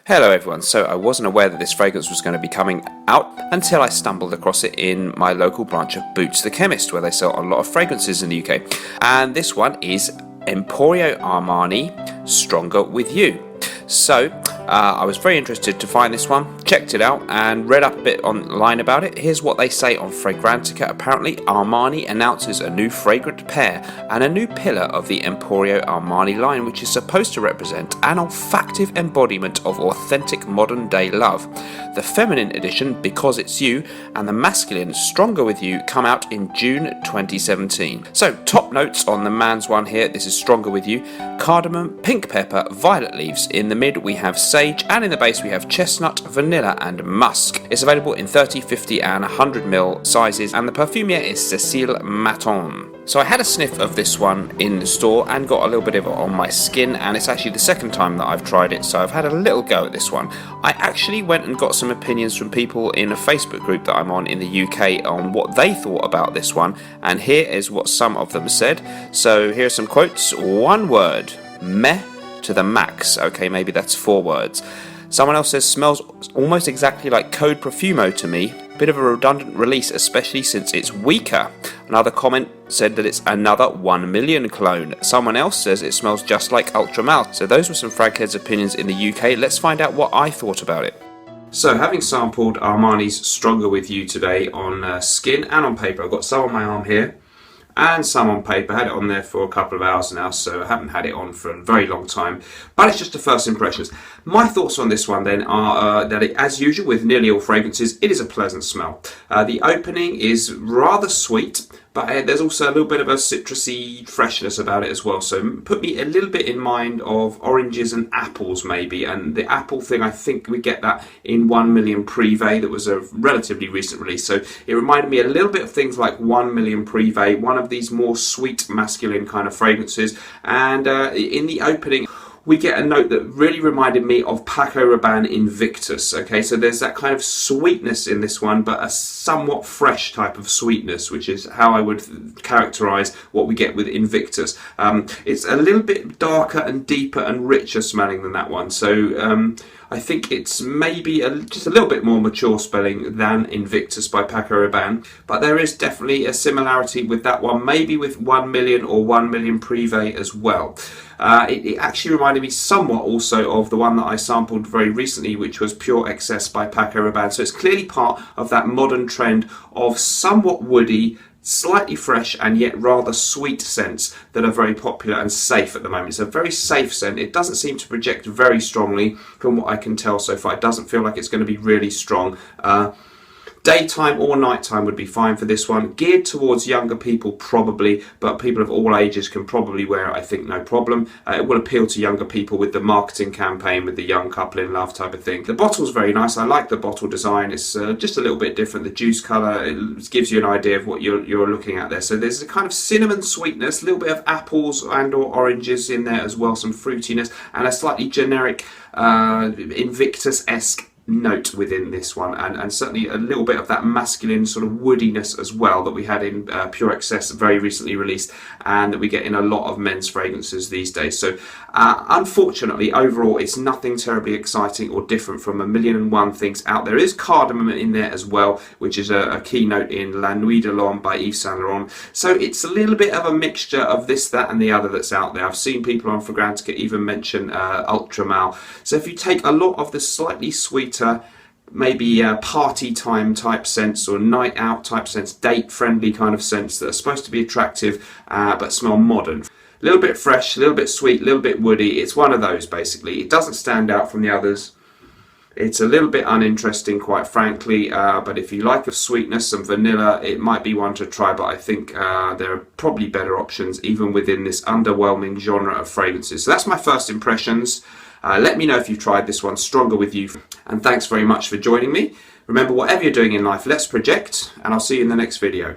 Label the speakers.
Speaker 1: Hello everyone, so I wasn't aware that this fragrance was going to be coming out until I stumbled across it in my local branch of Boots the Chemist, where they sell a lot of fragrances in the UK. And this one is Emporio Armani Stronger With You. So I was very interested to find this one, checked it out and read up a bit online about it. Here's what they say on Fragrantica. Apparently Armani announces a new fragrant pair and a new pillar of the Emporio Armani line, which is supposed to represent an olfactive embodiment of authentic modern day love. The feminine edition, Because It's You, and the masculine, Stronger With You, come out in June 2017. So top notes on the man's one here. This is Stronger With You. Cardamom, pink pepper, violet leaves. In the mid we have sage, and in the base we have chestnut, vanilla and musk. It's available in 30, 50 and 100ml sizes, and the perfumier is Cécile Maton. So I had a sniff of this one in the store and got a little bit of it on my skin, and it's actually the second time that I've tried it, so I've had a little go at this one. I actually went and got some opinions from people in a Facebook group that I'm on in the UK on what they thought about this one, and here is what some of them said. So here are some quotes. One word, meh to the max. Okay, maybe that's 4 words. Someone else says, smells almost exactly like Code Profumo to me. Bit of a redundant release, especially since it's weaker. Another comment said that it's another 1 million clone. Someone else says it smells just like Ultra Mal. So those were some Fragheads opinions in the UK. Let's find out what I thought about it. So having sampled Armani's Stronger With You today on skin and on paper, I've got some on my arm here and some on paper. I had it on there for a couple of hours now, so I haven't had it on for a very long time, but it's just the first impressions. My thoughts on this one then are that as usual with nearly all fragrances, it is a pleasant smell. The opening is rather sweet, but there's also a little bit of a citrusy freshness about it as well, so put me a little bit in mind of oranges and apples maybe, and the apple thing, I think we get that in 1 Million Privé, that was a relatively recent release, so it reminded me a little bit of things like 1 Million Privé, one of these more sweet masculine kind of fragrances, and in the opening we get a note that really reminded me of Paco Rabanne Invictus. Okay, so there's that kind of sweetness in this one, but a somewhat fresh type of sweetness, which is how I would characterize what we get with Invictus. It's a little bit darker and deeper and richer smelling than that one, so I think it's maybe just a little bit more mature spelling than Invictus by Paco Rabanne, but there is definitely a similarity with that one, maybe with 1 Million or 1 Million Privé as well. It actually reminded me somewhat also of the one that I sampled very recently, which was Pure Excess by Paco Rabanne. So it's clearly part of that modern trend of somewhat woody, slightly fresh and yet rather sweet scents that are very popular and safe at the moment. It's a very safe scent. It doesn't seem to project very strongly from what I can tell so far. It doesn't feel like it's going to be really strong. Daytime or nighttime would be fine for this one. Geared towards younger people probably, but people of all ages can probably wear it, I think, no problem. It will appeal to younger people with the marketing campaign with the young couple in love type of thing. The bottle's very nice. I like the bottle design. It's just a little bit different. The juice colour, it gives you an idea of what you're looking at there. So there's a kind of cinnamon sweetness, a little bit of apples and or oranges in there as well, some fruitiness, and a slightly generic Invictus-esque note within this one, and certainly a little bit of that masculine sort of woodiness as well that we had in Pure Excess, very recently released, and that we get in a lot of men's fragrances these days. So unfortunately overall it's nothing terribly exciting or different from 1,000,001 things out there. There is cardamom in there as well, which is a keynote in La Nuit de l'Homme by Yves Saint Laurent. So it's a little bit of a mixture of this, that and the other that's out there. I've seen people on Fragrantica even mention Ultra Mal. So if you take a lot of the slightly sweet maybe party time type scents or night out type scents, date friendly kind of scents that are supposed to be attractive but smell modern. A little bit fresh, a little bit sweet, a little bit woody. It's one of those basically. It doesn't stand out from the others. It's a little bit uninteresting, quite frankly, but if you like the sweetness and vanilla, it might be one to try, but I think there are probably better options even within this underwhelming genre of fragrances. So that's my first impressions. Let me know if you've tried this one, Stronger With You, and thanks very much for joining me. Remember, whatever you're doing in life, let's project, and I'll see you in the next video.